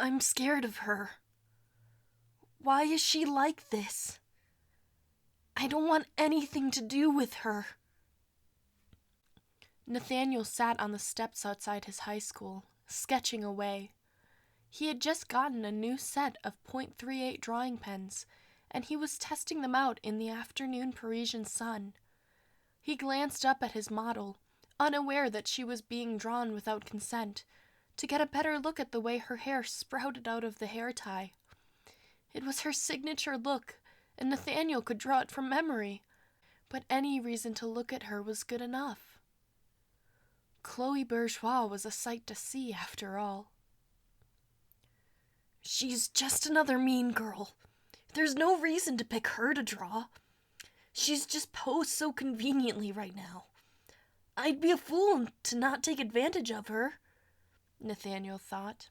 I'm scared of her. Why is she like this? I don't want anything to do with her. Nathaniel sat on the steps outside his high school, sketching away. He had just gotten a new set of .38 drawing pens, and he was testing them out in the afternoon Parisian sun. He glanced up at his model, unaware that she was being drawn without consent, to get a better look at the way her hair sprouted out of the hair tie. It was her signature look, and Nathaniel could draw it from memory, but any reason to look at her was good enough. Chloe Bourgeois was a sight to see, after all. She's just another mean girl. There's no reason to pick her to draw. She's just posed so conveniently right now. I'd be a fool to not take advantage of her, Nathaniel thought.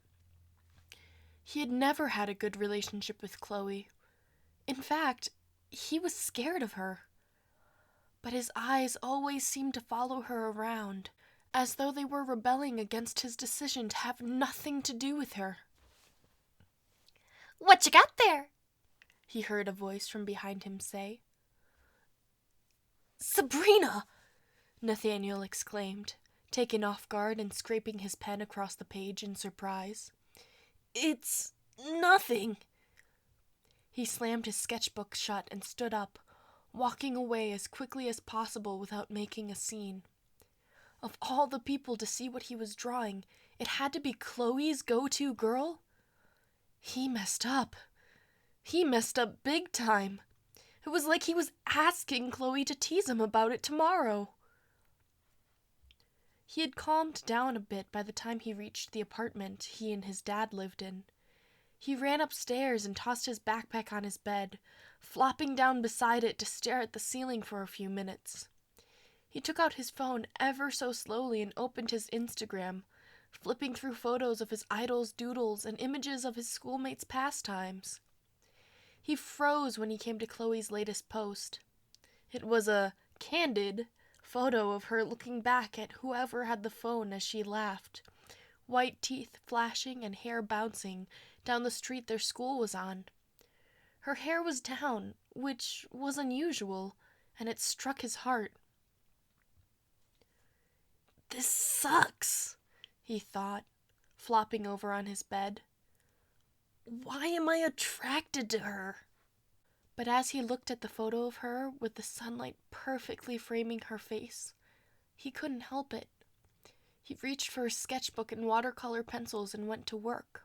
He had never had a good relationship with Chloe. In fact, he was scared of her. But his eyes always seemed to follow her around, as though they were rebelling against his decision to have nothing to do with her. "What you got there?" he heard a voice from behind him say. Sabrina! Nathaniel exclaimed, taken off guard and scraping his pen across the page in surprise. It's nothing. He slammed his sketchbook shut and stood up, walking away as quickly as possible without making a scene. Of all the people to see what he was drawing, it had to be Chloe's go-to girl? He messed up. He messed up big time. It was like he was asking Chloe to tease him about it tomorrow. He had calmed down a bit by the time he reached the apartment he and his dad lived in. He ran upstairs and tossed his backpack on his bed, flopping down beside it to stare at the ceiling for a few minutes. He took out his phone ever so slowly and opened his Instagram, flipping through photos of his idol's doodles and images of his schoolmates' pastimes. He froze when he came to Chloe's latest post. It was a candid photo of her looking back at whoever had the phone as she laughed, white teeth flashing and hair bouncing down the street their school was on. Her hair was down, which was unusual, and it struck his heart. This sucks, he thought, flopping over on his bed. Why am I attracted to her? But as he looked at the photo of her with the sunlight perfectly framing her face, he couldn't help it. He reached for his sketchbook and watercolor pencils and went to work.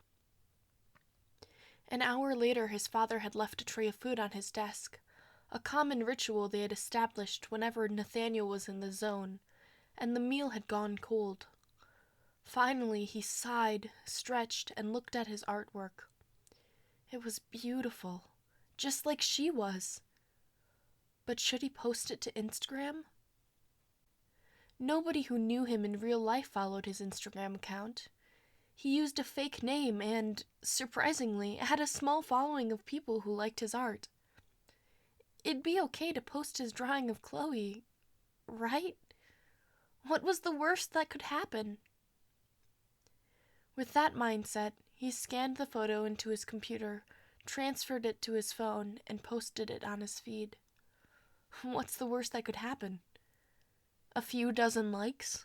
An hour later, his father had left a tray of food on his desk, a common ritual they had established whenever Nathaniel was in the zone, and the meal had gone cold. Finally, he sighed, stretched, and looked at his artwork. It was beautiful, just like she was. But should he post it to Instagram? Nobody who knew him in real life followed his Instagram account. He used a fake name and, surprisingly, had a small following of people who liked his art. It'd be okay to post his drawing of Chloe, right? What was the worst that could happen? With that mindset, he scanned the photo into his computer, transferred it to his phone, and posted it on his feed. What's the worst that could happen? A few dozen likes?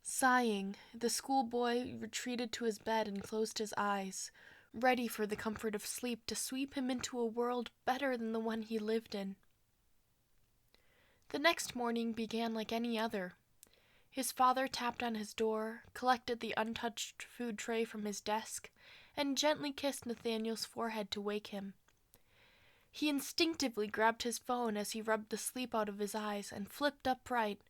Sighing, the schoolboy retreated to his bed and closed his eyes, ready for the comfort of sleep to sweep him into a world better than the one he lived in. The next morning began like any other. His father tapped on his door, collected the untouched food tray from his desk, and gently kissed Nathaniel's forehead to wake him. He instinctively grabbed his phone as he rubbed the sleep out of his eyes and flipped upright,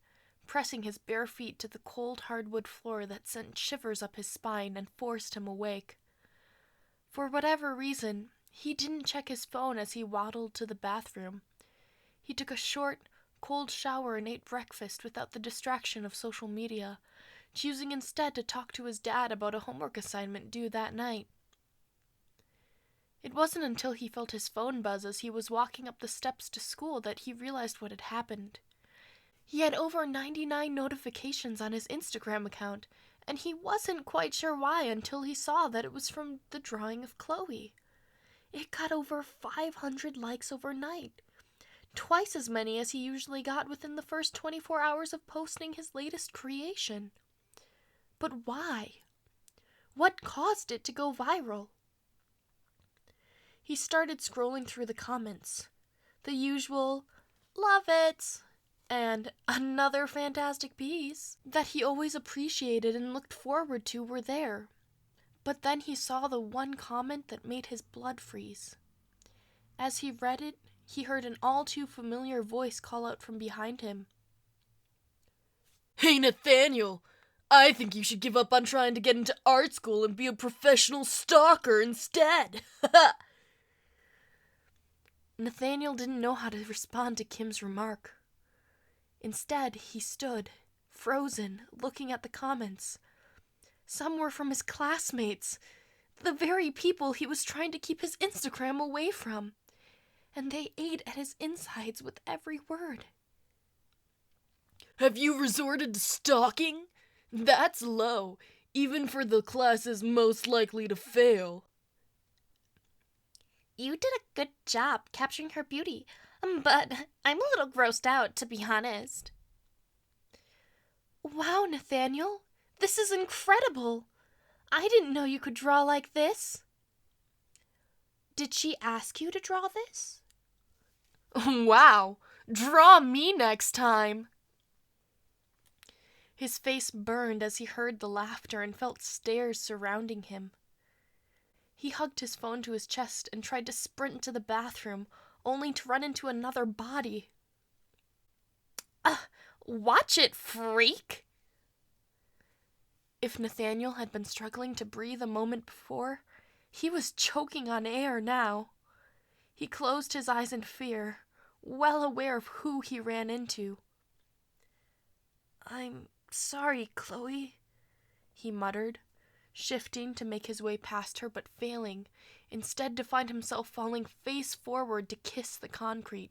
pressing his bare feet to the cold hardwood floor that sent shivers up his spine and forced him awake. For whatever reason, he didn't check his phone as he waddled to the bathroom. He took a short, cold shower and ate breakfast without the distraction of social media, choosing instead to talk to his dad about a homework assignment due that night. It wasn't until he felt his phone buzz as he was walking up the steps to school that he realized what had happened. He had over 99 notifications on his Instagram account, and he wasn't quite sure why until he saw that it was from the drawing of Chloe. It got over 500 likes overnight, twice as many as he usually got within the first 24 hours of posting his latest creation. But why? What caused it to go viral? He started scrolling through the comments. The usual, "Love it," and "another fantastic piece" that he always appreciated and looked forward to were there. But then he saw the one comment that made his blood freeze. As he read it, he heard an all too familiar voice call out from behind him. "Hey, Nathaniel, I think you should give up on trying to get into art school and be a professional stalker instead." Nathaniel didn't know how to respond to Kim's remark. Instead, he stood, frozen, looking at the comments. Some were from his classmates, the very people he was trying to keep his Instagram away from, and they ate at his insides with every word. "Have you resorted to stalking? That's low, even for the classes most likely to fail." "You did a good job capturing her beauty, but I'm a little grossed out, to be honest." "Wow, Nathaniel, this is incredible. I didn't know you could draw like this." "Did she ask you to draw this?" "Wow, draw me next time." His face burned as he heard the laughter and felt stares surrounding him. He hugged his phone to his chest and tried to sprint to the bathroom, only to run into another body. Watch it, freak!" If Nathaniel had been struggling to breathe a moment before, he was choking on air now. He closed his eyes in fear, well aware of who he ran into. "I'm sorry, Chloe," he muttered, shifting to make his way past her but failing, instead to find himself falling face forward to kiss the concrete.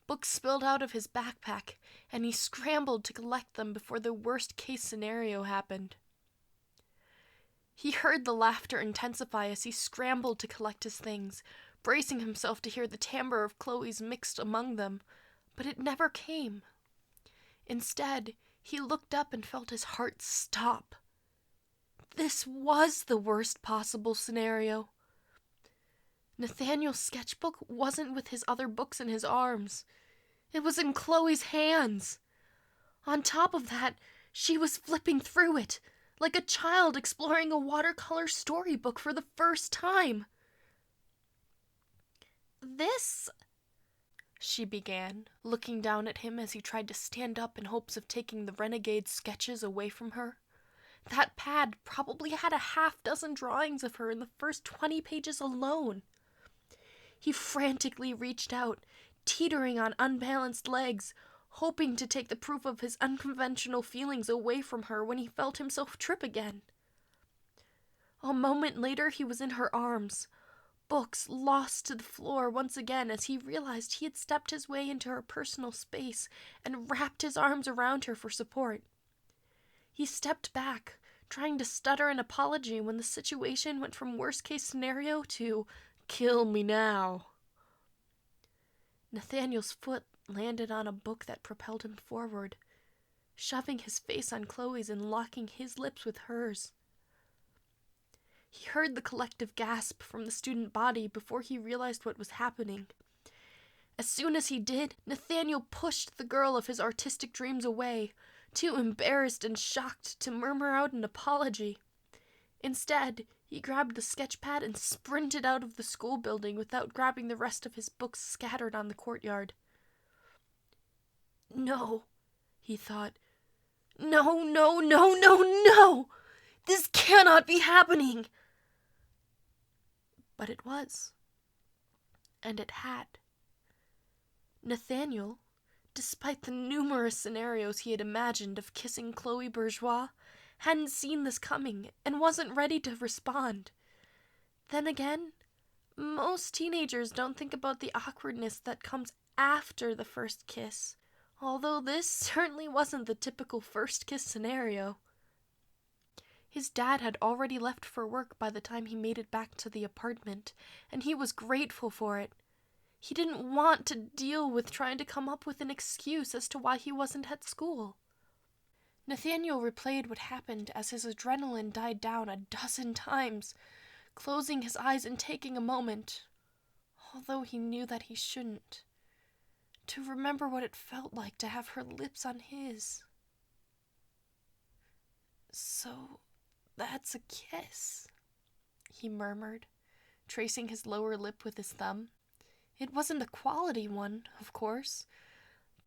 Books spilled out of his backpack, and he scrambled to collect them before the worst-case scenario happened. He heard the laughter intensify as he scrambled to collect his things, bracing himself to hear the timbre of Chloe's mixed among them, but it never came. Instead, he looked up and felt his heart stop. This was the worst possible scenario. Nathaniel's sketchbook wasn't with his other books in his arms. It was in Chloe's hands. On top of that, she was flipping through it, like a child exploring a watercolor storybook for the first time. "This..." she began, looking down at him as he tried to stand up in hopes of taking the renegade sketches away from her. That pad probably had a half-dozen drawings of her in the first 20 pages alone. He frantically reached out, teetering on unbalanced legs, hoping to take the proof of his unconventional feelings away from her when he felt himself trip again. A moment later, he was in her arms, books lost to the floor once again as he realized he had stepped his way into her personal space and wrapped his arms around her for support. He stepped back, trying to stutter an apology when the situation went from worst-case scenario to "kill me now." Nathaniel's foot landed on a book that propelled him forward, shoving his face on Chloe's and locking his lips with hers. He heard the collective gasp from the student body before he realized what was happening. As soon as he did, Nathaniel pushed the girl of his artistic dreams away, too embarrassed and shocked to murmur out an apology. Instead, he grabbed the sketch pad and sprinted out of the school building without grabbing the rest of his books scattered on the courtyard. "No," he thought. "No, no, no, no, no! This cannot be happening!" But it was. And it had. Nathaniel, despite the numerous scenarios he had imagined of kissing Chloe Bourgeois, hadn't seen this coming and wasn't ready to respond. Then again, most teenagers don't think about the awkwardness that comes after the first kiss, although this certainly wasn't the typical first kiss scenario. His dad had already left for work by the time he made it back to the apartment, and he was grateful for it. He didn't want to deal with trying to come up with an excuse as to why he wasn't at school. Nathaniel replayed what happened as his adrenaline died down a dozen times, closing his eyes and taking a moment, although he knew that he shouldn't, to remember what it felt like to have her lips on his. "So, that's a kiss," he murmured, tracing his lower lip with his thumb. It wasn't a quality one, of course,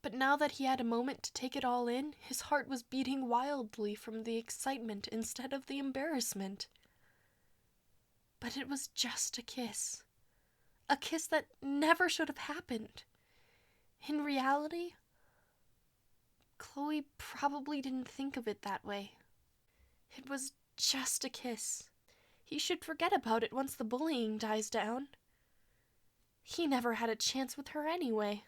but now that he had a moment to take it all in, his heart was beating wildly from the excitement instead of the embarrassment. But it was just a kiss that never should have happened. In reality, Chloe probably didn't think of it that way. It was just a kiss. He should forget about it once the bullying dies down. He never had a chance with her anyway.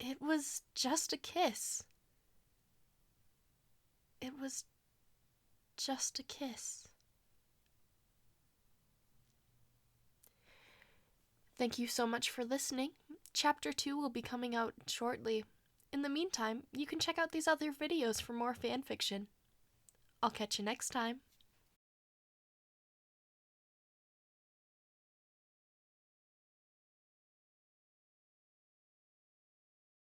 It was just a kiss. It was just a kiss. Thank you so much for listening. Chapter 2 will be coming out shortly. In the meantime, you can check out these other videos for more fanfiction. I'll catch you next time.